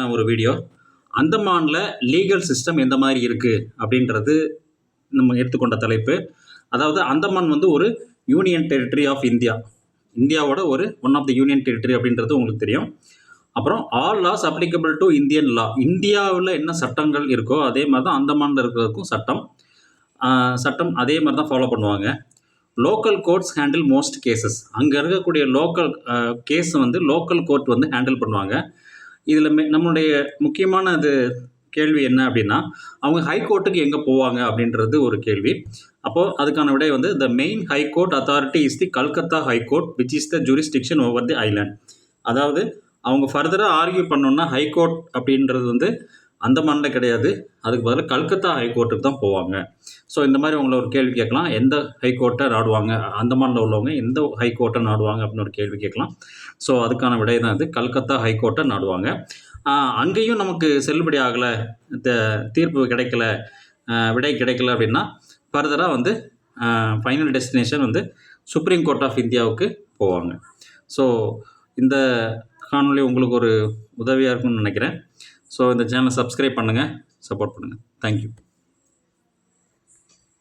ஒரு video. அந்தமான்ல legal system எந்த மாதிரி இருக்குது அப்படின்றது நம்ம எடுத்துக்கொண்ட தலைப்பு. அதாவது அந்தமான் வந்து ஒரு யூனியன் டெரிட்டரி ஆஃப் இந்தியா. இந்தியாவோட ஒரு one of the union territory அப்படின்றது உங்களுக்கு தெரியும். அப்புறம் all laws applicable to Indian law. இந்தியாவில் என்ன சட்டங்கள் இருக்கோ அதே மாதிரி தான் அந்தமானில் இருக்கிறதுக்கும் சட்டம் அதே மாதிரி தான் ஃபாலோ பண்ணுவாங்க. Local courts handle most cases. அங்கே இருக்கக்கூடிய லோக்கல் கேஸ் வந்து லோக்கல் கோர்ட் வந்து ஹேண்டில் பண்ணுவாங்க. இதில் நம்மளுடைய முக்கியமான கேள்வி என்ன அப்படின்னா, அவங்க ஹைகோர்ட்டுக்கு எங்கே போவாங்க அப்படின்றது ஒரு கேள்வி. அப்போது அதுக்கான விடை வந்து the main high court authority is the Calcutta high court which is the jurisdiction over the island. அதாவது அவங்க ஃபர்தராக ஆர்கியூ பண்ணோன்னா ஹைகோர்ட் அப்படின்றது வந்து அந்தமானில் கிடையாது, அதுக்கு பதிலாக கல்கத்தா ஹைகோர்ட்டுக்கு தான் போவாங்க. ஸோ இந்த மாதிரி உங்களை ஒரு கேள்வி கேட்கலாம், எந்த ஹைகோர்ட்டை நாடுவாங்க, அந்தமானில் உள்ளவங்க எந்த ஹைகோர்ட்டை நாடுவாங்க அப்படின்னு ஒரு கேள்வி கேட்கலாம். ஸோ அதுக்கான விடை தான் கல்கத்தா ஹைகோர்ட்டை நாடுவாங்க. அங்கேயும் நமக்கு செல்லுபடி ஆகலை, தீர்ப்பு கிடைக்கல, விடை கிடைக்கல அப்படின்னா ஃபர்தராக வந்து ஃபைனல் டெஸ்டினேஷன் வந்து சுப்ரீம் கோர்ட் ஆஃப் இந்தியாவுக்கு போவாங்க. ஸோ இந்த காணொலி உங்களுக்கு ஒரு உதவியாக இருக்கும்னு நினைக்கிறேன். ஸோ இந்த சேனலை சப்ஸ்கிரைப் பண்ணுங்கள், சப்போர்ட் பண்ணுங்கள். தேங்க்யூ.